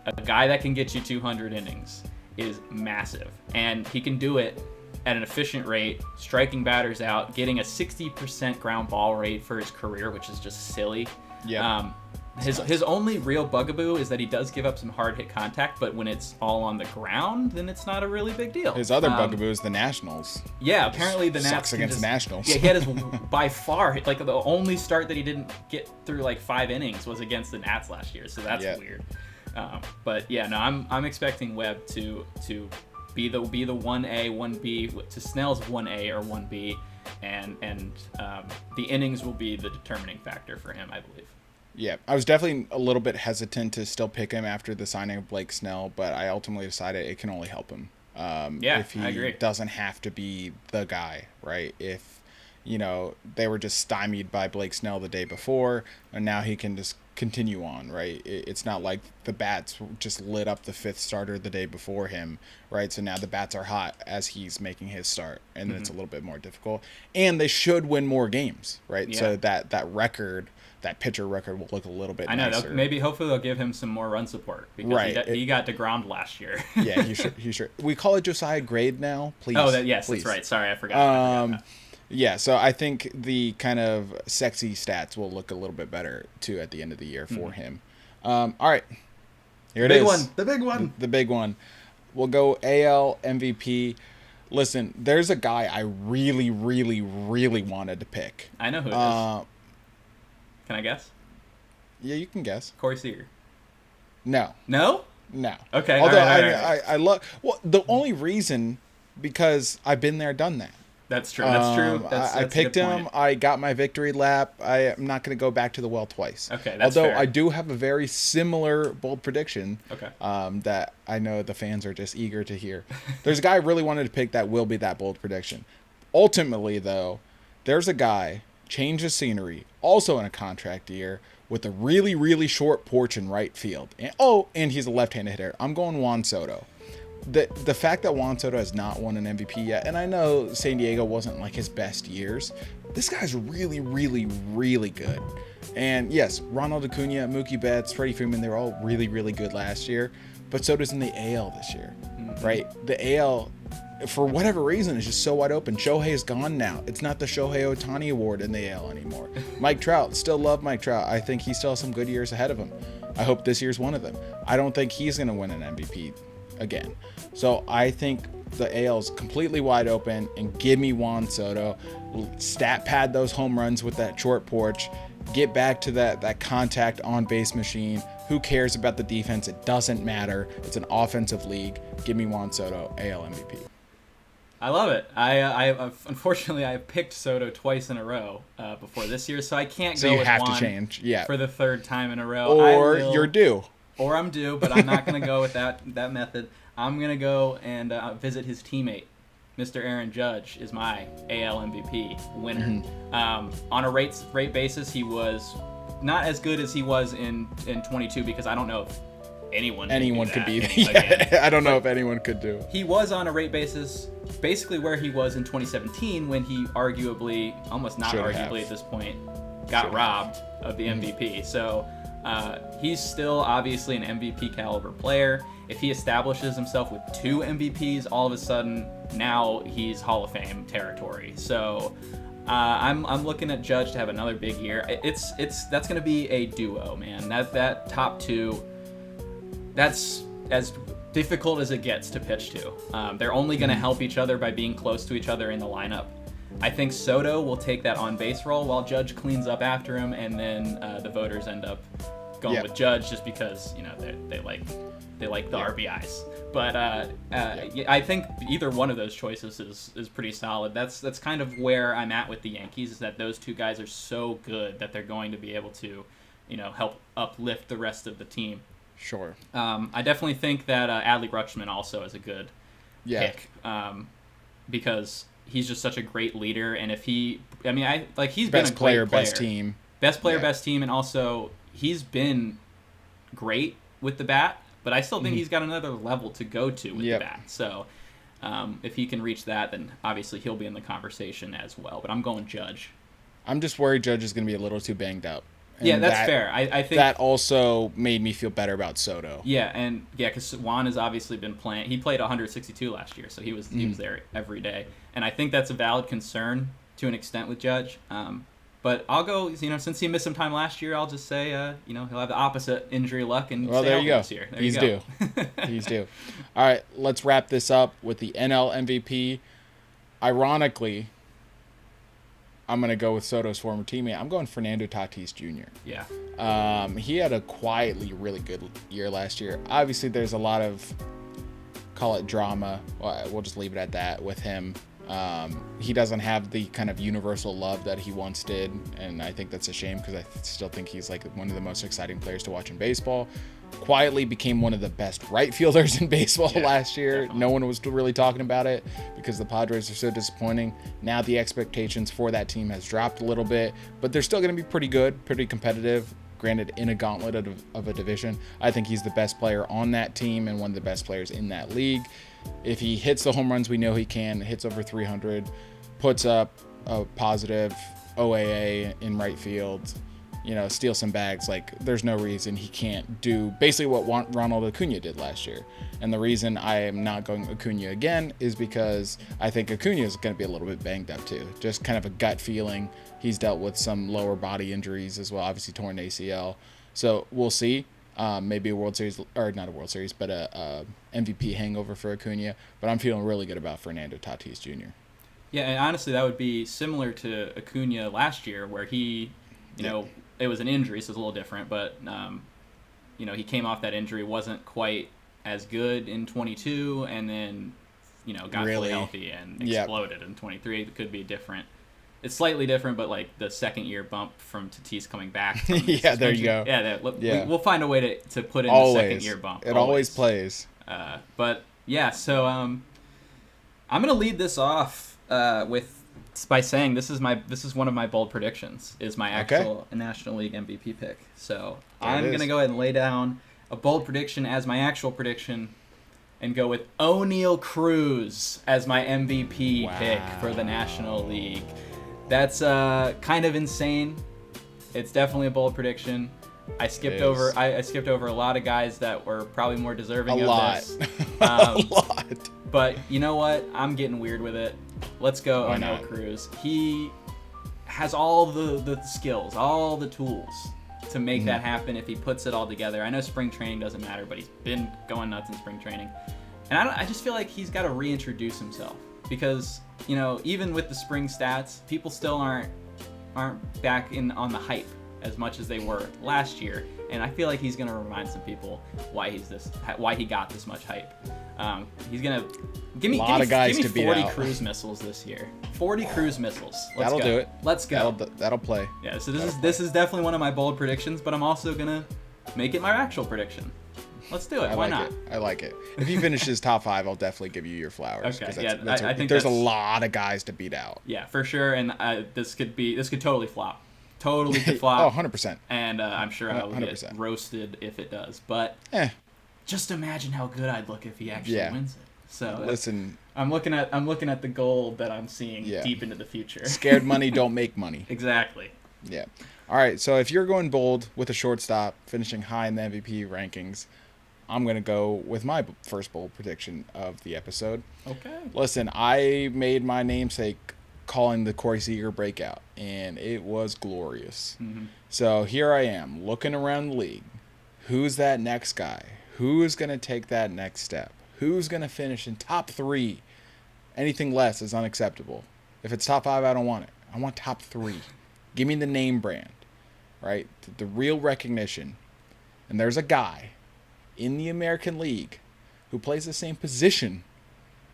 Speaker 2: a guy that can get you 200 innings is massive. And he can do it at an efficient rate, striking batters out, getting a 60% ground ball rate for his career, which is just silly. Yeah. His only real bugaboo is that he does give up some hard hit contact, but when it's all on the ground, then it's not a really big deal.
Speaker 1: His other bugaboo is the Nationals.
Speaker 2: Yeah, apparently the Nats
Speaker 1: sucks against the Nationals.
Speaker 2: Yeah, he had his by far like the only start that he didn't get through like 5 innings was against the Nats last year, so that's weird. But yeah, no, I'm expecting Webb to be the 1A, 1B to Snell's 1A or 1B, and the innings will be the determining factor for him, I believe.
Speaker 1: Yeah, I was definitely a little bit hesitant to still pick him after the signing of Blake Snell, but I ultimately decided it can only help him. If he
Speaker 2: I agree.
Speaker 1: Doesn't have to be the guy, right? If, they were just stymied by Blake Snell the day before, and now he can just continue on, right? It's not like the bats just lit up the 5th starter the day before him, right? So now the bats are hot as he's making his start, and then it's a little bit more difficult. And they should win more games, right? Yeah. So that record... that pitcher record will look a little bit nicer.
Speaker 2: Hopefully they'll give him some more run support because he got DeGrom last year.
Speaker 1: Yeah, he should. We call it Josiah Grade now, please.
Speaker 2: Oh, yes, please. That's right. Sorry, I forgot.
Speaker 1: Yeah, so I think the kind of sexy stats will look a little bit better, too, at the end of the year for him. All right. Here it is.
Speaker 2: The big one.
Speaker 1: The big one. We'll go AL MVP. Listen, there's a guy I really, really, really wanted to pick.
Speaker 2: I know who it is. Can I guess?
Speaker 1: Yeah, you can guess.
Speaker 2: Corey Seager.
Speaker 1: No.
Speaker 2: No?
Speaker 1: No.
Speaker 2: Okay.
Speaker 1: Although
Speaker 2: all right.
Speaker 1: I love... Well, the only reason, because I've been there, done that.
Speaker 2: That's true. That's true.
Speaker 1: I picked him. I got my victory lap. I am not going to go back to the well twice.
Speaker 2: Okay, that's
Speaker 1: Although
Speaker 2: fair.
Speaker 1: I do have a very similar bold prediction.
Speaker 2: Okay.
Speaker 1: That I know the fans are just eager to hear. There's a guy I really wanted to pick that will be that bold prediction. Ultimately, though, there's a guy... change of scenery, also in a contract year, with a really, really short porch in right field. And he's a left-handed hitter. I'm going Juan Soto. The fact that Juan Soto has not won an MVP yet, and I know San Diego wasn't like his best years, this guy's really, really, really good. And yes, Ronald Acuna, Mookie Betts, Freddie Freeman, they were all really, really good last year. But so does in the AL this year, right? The AL, for whatever reason, is just so wide open. Shohei is gone now. It's not the Shohei Ohtani Award in the AL anymore. Mike Trout, still love Mike Trout. I think he still has some good years ahead of him. I hope this year's one of them. I don't think he's going to win an MVP again. So I think the AL is completely wide open, and give me Juan Soto. Stat pad those home runs with that short porch. Get back to that contact on base machine. Who cares about the defense? It doesn't matter. It's an offensive league. Give me Juan Soto, AL MVP.
Speaker 2: I love it. I unfortunately I picked Soto twice in a row before this year, so I can't go with Juan
Speaker 1: to change. Yeah.
Speaker 2: for the third time in a row.
Speaker 1: Or you're due.
Speaker 2: Or I'm due, but I'm not going to go with that method. I'm going to go and visit his teammate. Mr. Aaron Judge is my AL MVP winner. On a rate basis, he was not as good as he was in 22, because I don't know if anyone could be
Speaker 1: again. I don't know if anyone could do it.
Speaker 2: He was on a rate basis basically where he was in 2017, when he arguably, almost not arguably at this point, got robbed of the MVP. So he's still obviously an MVP caliber player. If he establishes himself with 2 MVPs, all of a sudden now he's Hall of Fame territory. So I'm looking at Judge to have another big year. That's going to be a duo, man. That top 2, that's as difficult as it gets to pitch to. They're only going to help each other by being close to each other in the lineup. I think Soto will take that on-base role while Judge cleans up after him, and then the voters end up going with Judge just because they like the RBIs. But I think either one of those choices is pretty solid. That's kind of where I'm at with the Yankees, is that those two guys are so good that they're going to be able to, help uplift the rest of the team.
Speaker 1: Sure.
Speaker 2: I definitely think that Adley Rutschman also is a good pick, because he's just such a great leader, and if he's been a great player, best team, and also he's been great with the bat, but I still think he's got another level to go to with the bat. So if he can reach that, then obviously he'll be in the conversation as well. But I'm going Judge.
Speaker 1: I'm just worried Judge is going to be a little too banged up.
Speaker 2: And that's fair. I think
Speaker 1: that also made me feel better about Soto.
Speaker 2: Because Juan has obviously been playing. He played 162 last year, so he was there every day, and I think that's a valid concern to an extent with Judge. But I'll go. Since he missed some time last year, I'll just say he'll have the opposite injury luck and stay healthy this year.
Speaker 1: He's due. He's due. All right, let's wrap this up with the NL MVP. Ironically, I'm going to go with Soto's former teammate. I'm going Fernando Tatis Jr.
Speaker 2: Yeah.
Speaker 1: He had a quietly really good year last year. Obviously, there's a lot of, call it drama. We'll just leave it at that with him. He doesn't have the kind of universal love that he once did, and I think that's a shame because I still think he's like one of the most exciting players to watch in baseball. Quietly became one of the best right fielders in baseball last year. Definitely. No one was really talking about it because the Padres are so disappointing. Now the expectations for that team has dropped a little bit, but they're still going to be pretty good, pretty competitive. Granted, in a gauntlet of a division. I think he's the best player on that team and one of the best players in that league. If he hits the home runs we know he can, hits over 300, puts up a positive OAA in right field, steal some bags, there's no reason he can't do basically what Ronald Acuna did last year. And the reason I am not going Acuna again is because I think Acuna is going to be a little bit banged up too. Just kind of a gut feeling. He's dealt with some lower body injuries as well, obviously torn ACL. So we'll see. Maybe a World Series, or not a World Series, but a MVP hangover for Acuna. But I'm feeling really good about Fernando Tatis Jr.
Speaker 2: Yeah, and honestly, that would be similar to Acuna last year, where he, it was an injury, so it's a little different. But he came off that injury, wasn't quite as good in 22, and then got fully healthy and exploded in 23. It could be different. It's slightly different, but the second year bump from Tatis coming back.
Speaker 1: There you go.
Speaker 2: We'll find a way to put in the second year bump.
Speaker 1: It always plays.
Speaker 2: So I'm gonna lead this off by saying this is one of my bold predictions. Is my actual National League MVP pick. So I'm gonna go ahead and lay down a bold prediction as my actual prediction, and go with O'Neal Cruz as my MVP pick for the National League. That's kind of insane. It's definitely a bold prediction. I skipped over a lot of guys that were probably more deserving of this.
Speaker 1: A lot.
Speaker 2: But you know what? I'm getting weird with it. Let's go O'Neal Cruz. He has all the skills, all the tools to make that happen if he puts it all together. I know spring training doesn't matter, but he's been going nuts in spring training. And I just feel like he's got to reintroduce himself because, you know, even with the spring stats, people still aren't back on the hype as much as they were last year, and I feel like he's gonna remind some people why he got this much hype. He's gonna give me 40 cruise missiles this year. 40 cruise missiles.
Speaker 1: That'll do it.
Speaker 2: Let's go.
Speaker 1: That'll play.
Speaker 2: Yeah. So this is definitely one of my bold predictions, but I'm also gonna make it my actual prediction. Let's do it. Why not?
Speaker 1: I like it. If he finishes top 5, I'll definitely give you your flowers.
Speaker 2: Okay.
Speaker 1: I think there's a lot of guys to beat out.
Speaker 2: Yeah, for sure. And this could totally flop. Totally could flop.
Speaker 1: Oh, 100%.
Speaker 2: And I'm sure I will
Speaker 1: 100%.
Speaker 2: get roasted if it does. But just imagine how good I'd look if he actually wins it. So
Speaker 1: listen,
Speaker 2: I'm looking at the gold that I'm seeing deep into the future.
Speaker 1: Scared money don't make money.
Speaker 2: Exactly.
Speaker 1: Yeah. All right. So if you're going bold with a shortstop, finishing high in the MVP rankings, I'm going to go with my first bold prediction of the episode.
Speaker 2: Okay.
Speaker 1: Listen, I made my namesake calling the Corey Seager breakout, and it was glorious. Mm-hmm. So here I am, looking around the league. Who's that next guy? Who's going to take that next step? Who's going to finish in top 3? Anything less is unacceptable. If it's top 5, I don't want it. I want top 3. Give me the name brand, right? The real recognition. And there's a guy in the American League who plays the same position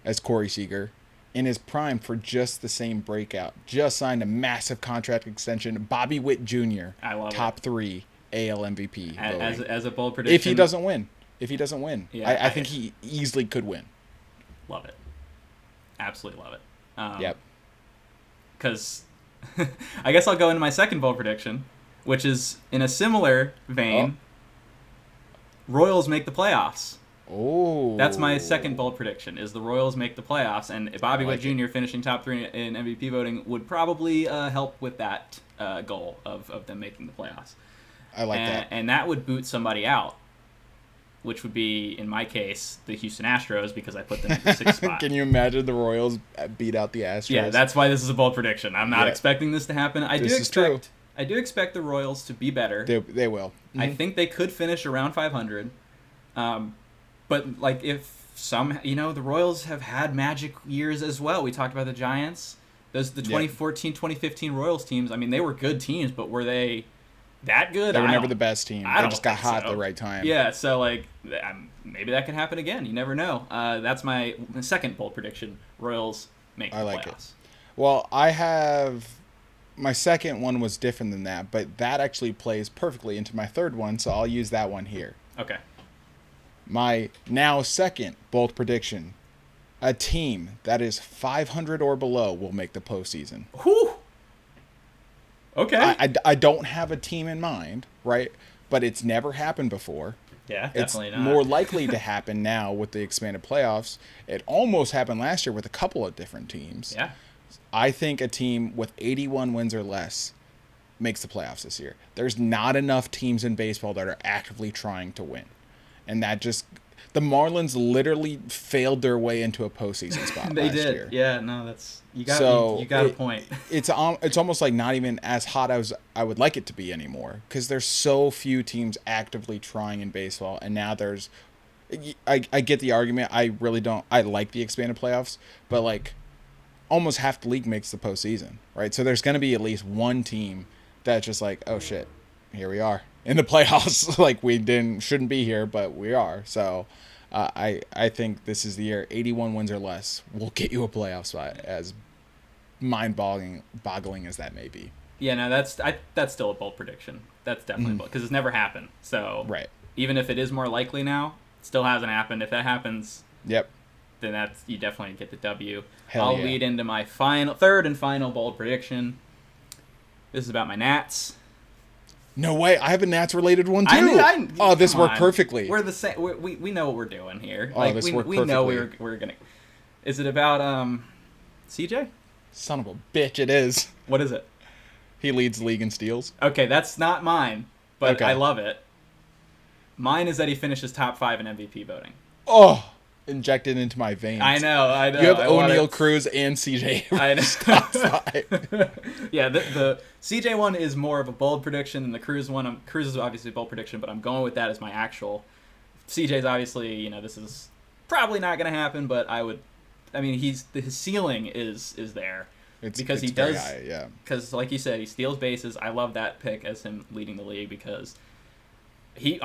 Speaker 1: as Corey Seager in his prime for just the same breakout. Just signed a massive contract extension. Bobby Witt Jr.
Speaker 2: I love
Speaker 1: top 3 AL MVP.
Speaker 2: As a bold prediction.
Speaker 1: If he doesn't win.
Speaker 2: Yeah,
Speaker 1: I think he easily could win.
Speaker 2: Love it. Absolutely love it.
Speaker 1: Yep.
Speaker 2: Because I guess I'll go into my second bold prediction, which is in a similar vein. Royals make the playoffs.
Speaker 1: Oh.
Speaker 2: That's my second bold prediction, is the Royals make the playoffs, and Bobby Witt Jr. finishing top 3 in MVP voting would probably help with that goal of them making the playoffs.
Speaker 1: I like that.
Speaker 2: And that would boot somebody out, which would be, in my case, the Houston Astros, because I put them in the 6th spot.
Speaker 1: Can you imagine the Royals beat out the Astros?
Speaker 2: Yeah, that's why this is a bold prediction. I'm not expecting this to happen. I do expect the Royals to be better.
Speaker 1: They will.
Speaker 2: Mm-hmm. I think they could finish around 500. But like the Royals have had magic years as well. We talked about the Giants. The 2014, 2015 Royals teams. I mean, they were good teams, but were they that good?
Speaker 1: They were never the best team. They just got hot at the right time.
Speaker 2: Yeah, so like maybe that could happen again. You never know. That's my second bold prediction. Royals make the playoffs. It.
Speaker 1: Well, I have my second one was different than that, but that actually plays perfectly into my third one, so I'll use that one here.
Speaker 2: Okay.
Speaker 1: My now second bold prediction: a team that is 500 or below will make the postseason.
Speaker 2: Whew. Okay.
Speaker 1: I don't have a team in mind, right? But it's never happened before.
Speaker 2: Yeah, definitely
Speaker 1: it's
Speaker 2: not.
Speaker 1: More likely to happen now with the expanded playoffs. It almost happened last year with a couple of different teams.
Speaker 2: Yeah.
Speaker 1: I think a team with 81 wins or less makes the playoffs this year. There's not enough teams in baseball that are actively trying to win. And that just the Marlins literally failed their way into a postseason spot
Speaker 2: they
Speaker 1: last
Speaker 2: did.
Speaker 1: year.
Speaker 2: Yeah, no, you got a point.
Speaker 1: It's almost like not even as hot as I would like it to be anymore, because there's so few teams actively trying in baseball, and now I get the argument. I really don't. I like the expanded playoffs, but like almost half the league makes the postseason, right? So there's going to be at least one team that's just like, oh shit, here we are in the playoffs. Like we shouldn't be here, but we are. So I think this is the year. 81 wins or less will get you a playoff spot, as mind-boggling as that may be.
Speaker 2: Yeah, no, that's still a bold prediction. That's definitely bold, because it's never happened. So
Speaker 1: right.
Speaker 2: Even if it is more likely now, it still hasn't happened. If that happens, then you definitely get the W. I'll lead into my third and final bold prediction. This is about my Nats. No
Speaker 1: way! I have a Nats-related one too. This worked perfectly.
Speaker 2: We're the same. We know what we're doing here.
Speaker 1: This worked perfectly.
Speaker 2: We know we're gonna. Is it about CJ?
Speaker 1: Son of a bitch, it is.
Speaker 2: What is it?
Speaker 1: He leads the league in steals.
Speaker 2: Okay, that's not mine, but
Speaker 1: Okay.
Speaker 2: I love it. Mine is that he finishes top 5 in MVP voting.
Speaker 1: Oh, injected into my veins.
Speaker 2: I know.
Speaker 1: You have O'Neal Cruz and CJ.
Speaker 2: I know.
Speaker 1: Top 5.
Speaker 2: Yeah, the CJ one is more of a bold prediction than the Cruz one. Cruz is obviously a bold prediction, but I'm going with that as my actual. CJ's obviously, this is probably not going to happen, but his ceiling is there. Because he does,
Speaker 1: high, yeah.
Speaker 2: Because like you said, he steals bases. I love that pick as him leading the league because he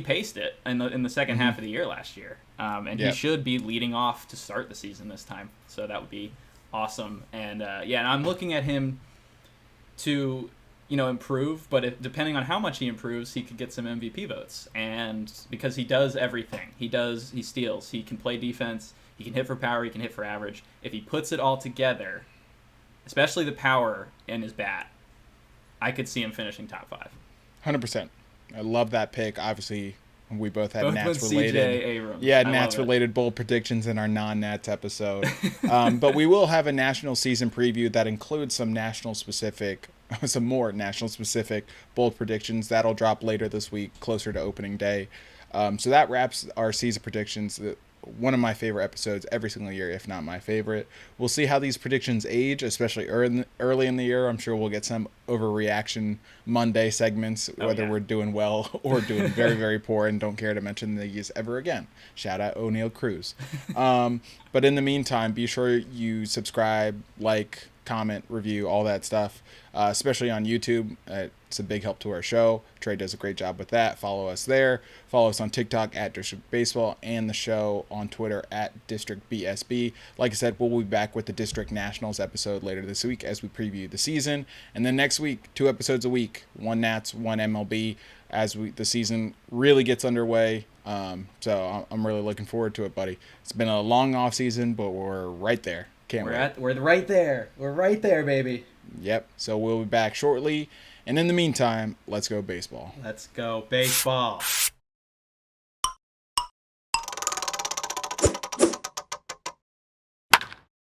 Speaker 2: paced it in the second half of the year last year, and he should be leading off to start the season this time. So that would be awesome. And and I'm looking at him to improve, but depending on how much he improves, he could get some MVP votes. And because he does everything, he steals, he can play defense, he can hit for power, he can hit for average. If he puts it all together, especially the power in his bat, I could see him finishing top 5.
Speaker 1: 100%. I love that pick. Obviously, we both had Nats-related.
Speaker 2: CJ Abrams.
Speaker 1: Yeah, Nats-related bold predictions in our non-Nats episode. But we will have a national season preview that includes some more national-specific bold predictions. That'll drop later this week, closer to opening day. So that wraps our season predictions. One of my favorite episodes every single year, if not my favorite. We'll see how these predictions age, especially early in the year. I'm sure we'll get some overreaction Monday segments, whether we're doing well or doing very, very poor and don't care to mention these ever again. Shout out O'Neal Cruz. But in the meantime, be sure you subscribe, like, comment, review, all that stuff, especially on YouTube. It's a big help to our show. Trey does a great job with that. Follow us there. Follow us on TikTok at District Baseball and the show on Twitter at District BSB. Like I said, we'll be back with the District Nationals episode later this week as we preview the season. And then next week, 2 episodes a week, 1 Nats, 1 MLB, as the season really gets underway. So I'm really looking forward to it, buddy. It's been a long off season, but we're right there.
Speaker 2: We're right there. We're right there, baby.
Speaker 1: Yep. So we'll be back shortly. And in the meantime, let's go baseball.
Speaker 2: Let's go baseball.